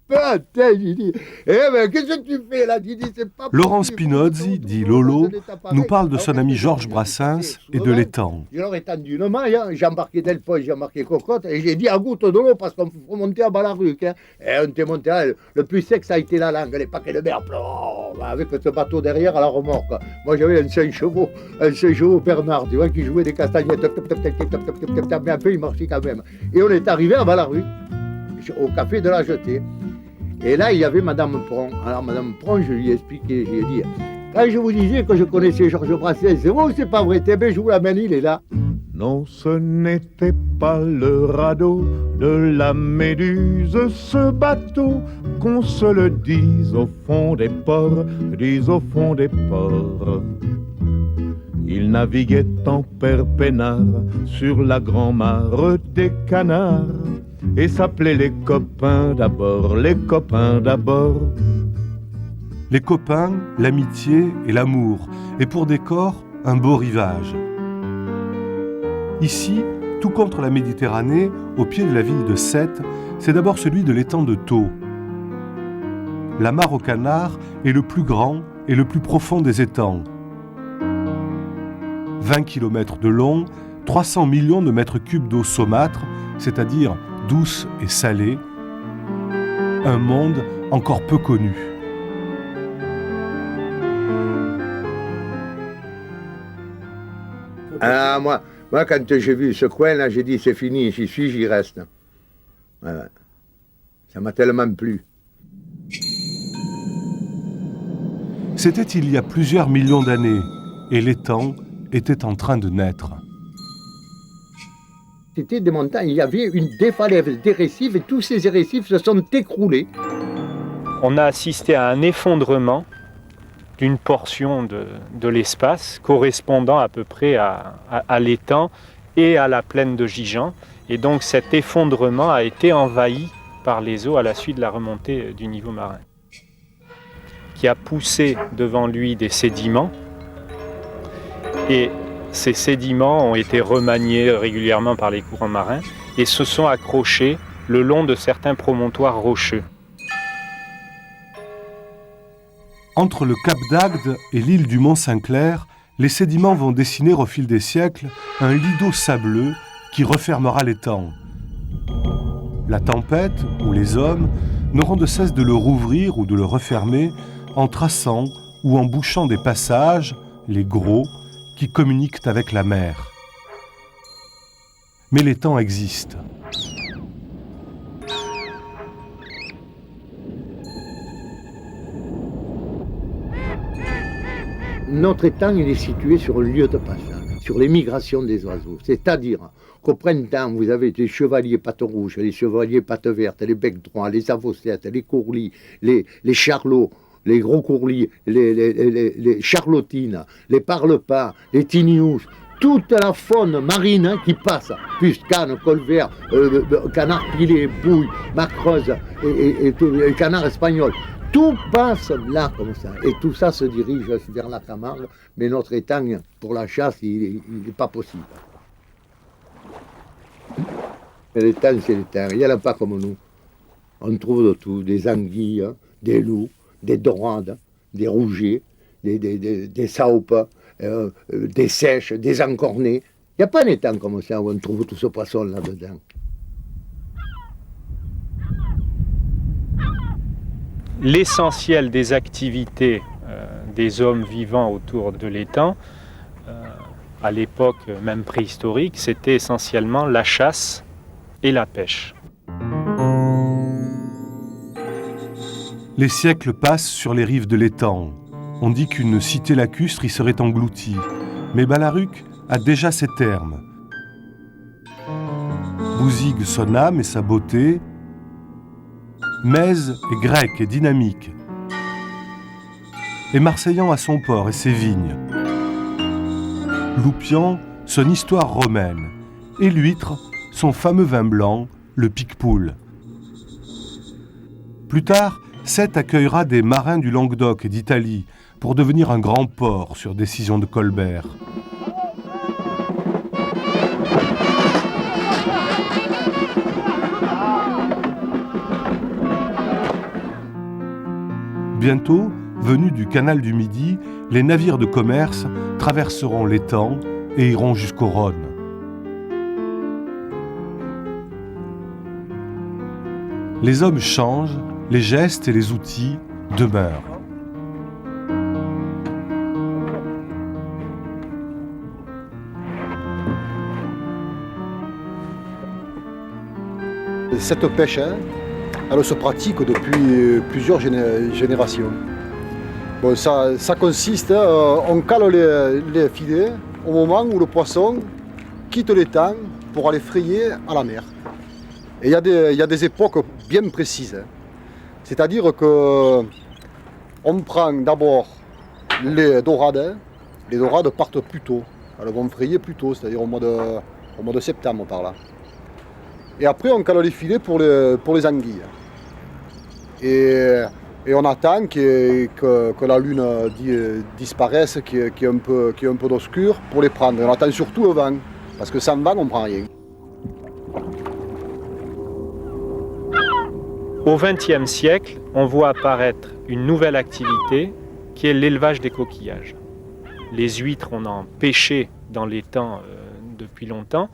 Putain, j'ai dit, mais qu'est-ce que tu fais là? J'ai dit, c'est pas Laurent possible. Spinozzi, dit Lolo, nous parle de son ami Georges Brassens et de l'étang. Je leur ai tendu une maille, hein. J'ai embarqué Delphos, j'ai embarqué Cocotte, et j'ai dit à goutte de l'eau parce qu'on faut monter à Balaruc. Hein. Et on était monté là, le plus sec, ça a été la langue, les paquets de mer, avec ce bateau derrière à la remorque. Moi j'avais un 5 chevaux Bernard, tu vois, qui jouait des castagnettes, mais un peu il marchait quand même. Et on est arrivé à Balaruc, au café de la Jetée. Et là, il y avait Madame Pron. Alors, Madame Pron, je lui ai expliqué, j'ai dit, quand je vous disais que je connaissais Georges Brassens, c'est vrai ou c'est pas vrai? Je vous l'amène, il est là. Non, ce n'était pas le radeau de la Méduse, ce bateau, qu'on se le dise au fond des ports, dise au fond des ports. Il naviguait en père peinard sur la grand-mare des canards et s'appelait les copains d'abord, les copains d'abord. Les copains, l'amitié et l'amour, et pour décor, un beau rivage. Ici, tout contre la Méditerranée, au pied de la ville de Sète, c'est d'abord celui de l'étang de Thau. La mare aux canards est le plus grand et le plus profond des étangs. 20 km de long, 300 millions de mètres cubes d'eau saumâtre, c'est-à-dire douce et salée. Un monde encore peu connu. Ah, moi, quand j'ai vu ce coin-là, j'ai dit c'est fini, j'y suis, j'y reste. Voilà. Ça m'a tellement plu. C'était il y a plusieurs millions d'années, et l'étang était en train de naître. C'était des montagnes, il y avait des falaises, des récifs, et tous ces récifs se sont écroulés. On a assisté à un effondrement d'une portion de l'espace correspondant à peu près à l'étang et à la plaine de Gijan. Et donc cet effondrement a été envahi par les eaux à la suite de la remontée du niveau marin, qui a poussé devant lui des sédiments. Et ces sédiments ont été remaniés régulièrement par les courants marins et se sont accrochés le long de certains promontoires rocheux. Entre le cap d'Agde et l'île du Mont-Saint-Clair, les sédiments vont dessiner au fil des siècles un lit d'eau sableux qui refermera l'étang. La tempête ou les hommes n'auront de cesse de le rouvrir ou de le refermer en traçant ou en bouchant des passages, les gros, qui communiquent avec la mer. Mais l'étang existe. Notre étang, il est situé sur un lieu de passage, sur les migrations des oiseaux. C'est-à-dire qu'au printemps, vous avez les chevaliers pattes rouges, les chevaliers pattes vertes, les becs droits, les avossettes, les courlis, les charlots, les gros courlis, les charlottines, les parle-pas, les tignousses, toute la faune marine qui passe, plus canne, colvert, canard pilé, bouille, macreuse et canard espagnol. Tout passe là comme ça, et tout ça se dirige vers la Camargue, mais notre étang, pour la chasse, il n'est pas possible. L'étang, c'est l'étang, il n'y en a pas comme nous. On trouve de tout, des anguilles, des loups, des dorades, des rougets, des saupes, des sèches, des encornés. Il n'y a pas un étang comme ça où on trouve tout ce poisson là-dedans. L'essentiel des activités des hommes vivant autour de l'étang, à l'époque même préhistorique, c'était essentiellement la chasse et la pêche. Les siècles passent sur les rives de l'étang. On dit qu'une cité lacustre y serait engloutie. Mais Balaruc a déjà ses termes. Bouzigues son âme et sa beauté. Mèze est grec et dynamique. Et Marseillan a son port et ses vignes. Loupian, son histoire romaine. Et l'huître, son fameux vin blanc, le Picpoul. Plus tard, Sète accueillera des marins du Languedoc et d'Italie pour devenir un grand port sur décision de Colbert. Bientôt, venus du canal du Midi, les navires de commerce traverseront l'étang et iront jusqu'au Rhône. Les hommes changent, les gestes et les outils demeurent. Cette pêche, elle se pratique depuis plusieurs générations. Bon, ça consiste, on cale les filets au moment où le poisson quitte l'étang pour aller frayer à la mer. Et il y a des époques bien précises. C'est-à-dire qu'on prend d'abord les dorades. Les dorades partent plus tôt. Elles vont frayer plus tôt, c'est-à-dire au mois de septembre par là. Et après, on cale les filets pour les anguilles. Et on attend que la lune disparaisse, qu'il y ait un peu d'obscur pour les prendre. Et on attend surtout le vent, parce que sans vent, on ne prend rien. Au XXe siècle, on voit apparaître une nouvelle activité qui est l'élevage des coquillages. Les huîtres, on en pêchait dans l'étang depuis longtemps.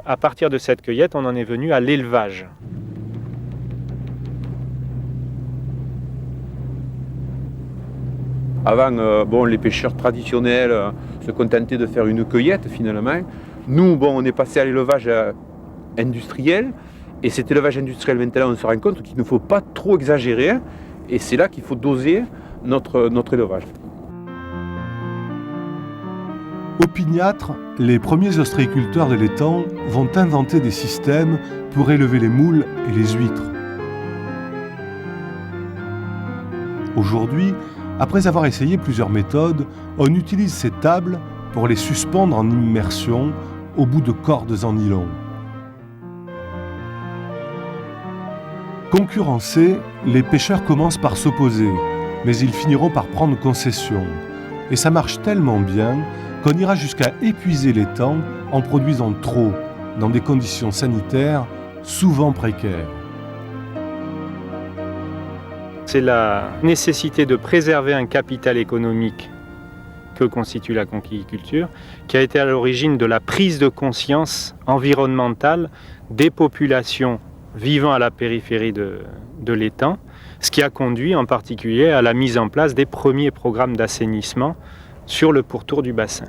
À partir de cette cueillette, on en est venu à l'élevage. Avant, les pêcheurs traditionnels se contentaient de faire une cueillette finalement. Nous, on est passé à l'élevage industriel. Et cet élevage industriel, maintenant, on se rend compte qu'il ne faut pas trop exagérer. Et c'est là qu'il faut doser notre élevage. Opiniâtres, les premiers ostréiculteurs de l'étang vont inventer des systèmes pour élever les moules et les huîtres. Aujourd'hui, après avoir essayé plusieurs méthodes, on utilise ces tables pour les suspendre en immersion au bout de cordes en nylon. Concurrencés, les pêcheurs commencent par s'opposer, mais ils finiront par prendre concession. Et ça marche tellement bien qu'on ira jusqu'à épuiser l'étang en produisant trop, dans des conditions sanitaires souvent précaires. C'est la nécessité de préserver un capital économique que constitue la conquiculture qui a été à l'origine de la prise de conscience environnementale des populations vivant à la périphérie de l'étang, ce qui a conduit en particulier à la mise en place des premiers programmes d'assainissement sur le pourtour du bassin.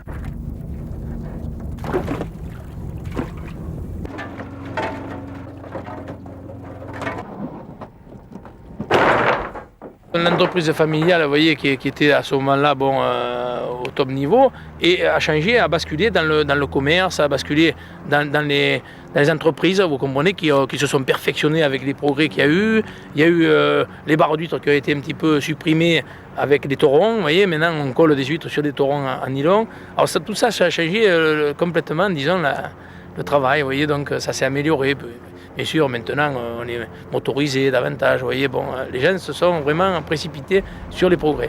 L'entreprise familiale, vous voyez, qui était à ce moment-là au top niveau, et a changé, a basculé dans le commerce, a basculé dans les entreprises, vous comprenez, qui se sont perfectionnées avec les progrès qu'il y a eu. Il y a eu les barres d'huîtres qui ont été un petit peu supprimées avec des torrons, vous voyez, maintenant on colle des huîtres sur des torrons en nylon. Alors tout ça a changé complètement, disons, le travail, vous voyez, donc ça s'est amélioré. Bien sûr, maintenant, on est motorisé davantage. Vous voyez, les gens se sont vraiment précipités sur les progrès.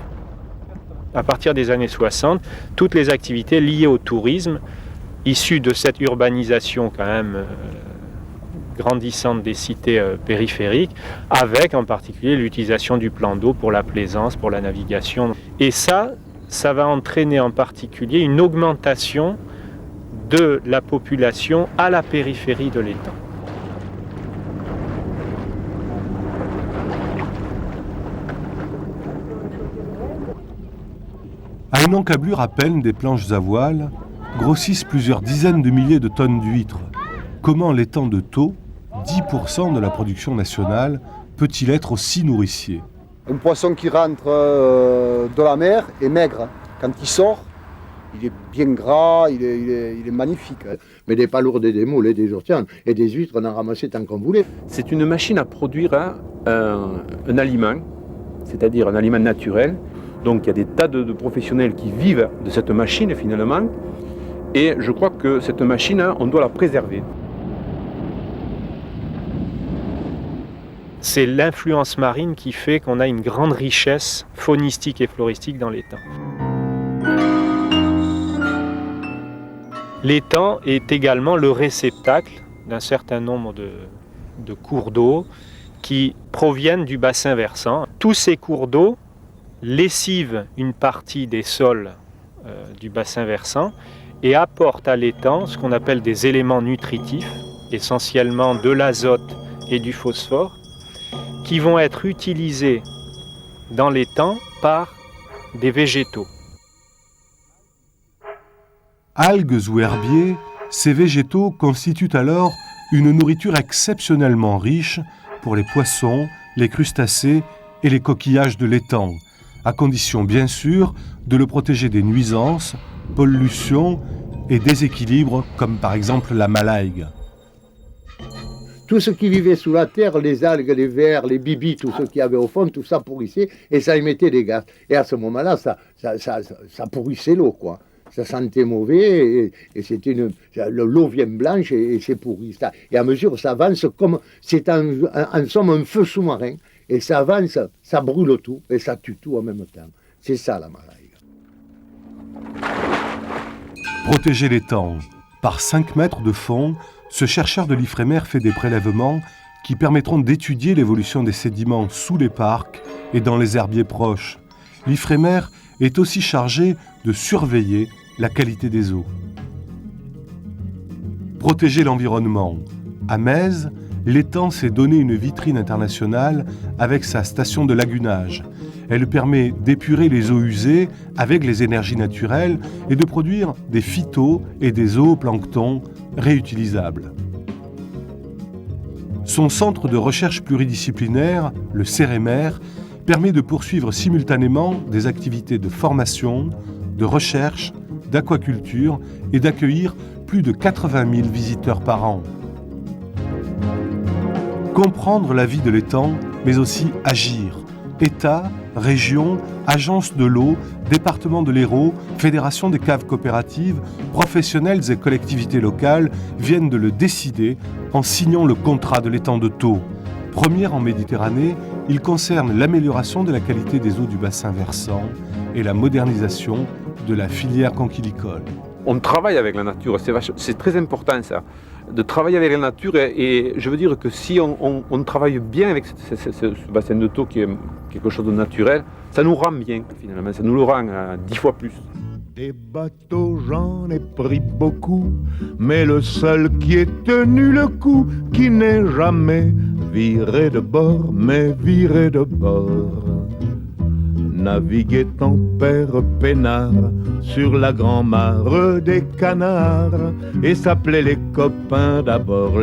À partir des années 60, toutes les activités liées au tourisme, issues de cette urbanisation quand même grandissante des cités périphériques, avec en particulier l'utilisation du plan d'eau pour la plaisance, pour la navigation. Et ça va entraîner en particulier une augmentation de la population à la périphérie de l'étang. À une encablure à peine des planches à voile, grossissent plusieurs dizaines de milliers de tonnes d'huîtres. Comment l'étang de Thau, 10% de la production nationale, peut-il être aussi nourricier? Un poisson qui rentre de la mer est maigre. Quand il sort, il est bien gras, il est magnifique. Mais des palourdes, des moules, des ourtiens et des huîtres, on en ramassait tant qu'on voulait. C'est une machine à produire un aliment, c'est-à-dire un aliment naturel. Donc il y a des tas de professionnels qui vivent de cette machine finalement. Et je crois que cette machine, on doit la préserver. C'est l'influence marine qui fait qu'on a une grande richesse faunistique et floristique dans l'étang. L'étang est également le réceptacle d'un certain nombre de cours d'eau qui proviennent du bassin versant. Tous ces cours d'eau lessivent une partie des sols du bassin versant et apportent à l'étang ce qu'on appelle des éléments nutritifs, essentiellement de l'azote et du phosphore, qui vont être utilisés dans l'étang par des végétaux. Algues ou herbiers, ces végétaux constituent alors une nourriture exceptionnellement riche pour les poissons, les crustacés et les coquillages de l'étang, à condition bien sûr de le protéger des nuisances, pollutions et déséquilibres comme par exemple la malaïgue. Tout ce qui vivait sous la terre, les algues, les vers, les bibis, tout ce qu'il y avait au fond, tout ça pourrissait et ça émettait des gaz. Et à ce moment-là, ça pourrissait l'eau, quoi. Ça sentait mauvais et c'était l'eau vient blanche et c'est pourri. Et à mesure que ça avance, comme c'est en somme un feu sous-marin, et ça avance, ça brûle tout et ça tue tout en même temps. C'est ça la malaïgue. Protéger l'étang. Par 5 mètres de fond, ce chercheur de l'Ifremer fait des prélèvements qui permettront d'étudier l'évolution des sédiments sous les parcs et dans les herbiers proches. L'Ifremer est aussi chargé de surveiller la qualité des eaux. Protéger l'environnement. À Metz, l'étang s'est donné une vitrine internationale avec sa station de lagunage. Elle permet d'épurer les eaux usées avec les énergies naturelles et de produire des phytos et des zooplanctons réutilisables. Son centre de recherche pluridisciplinaire, le CEREMER, permet de poursuivre simultanément des activités de formation, de recherche, d'aquaculture et d'accueillir plus de 80 000 visiteurs par an. Comprendre la vie de l'étang, mais aussi agir. État, région, agence de l'eau, département de l'Hérault, fédération des caves coopératives, professionnels et collectivités locales viennent de le décider en signant le contrat de l'étang de Thau. Première en Méditerranée, il concerne l'amélioration de la qualité des eaux du bassin versant et la modernisation de la filière conchilicole. On travaille avec la nature, c'est très important ça, de travailler avec la nature et je veux dire que si on travaille bien avec ce bassin de Thau qui est quelque chose de naturel, ça nous rend bien finalement, ça nous le rend 10 fois plus. Des bateaux, j'en ai pris beaucoup, mais le seul qui ait tenu le coup, qui n'est jamais viré de bord, mais viré de bord. Naviguait en père peinard sur la grand-mare des canards et s'appelait les copains d'abord,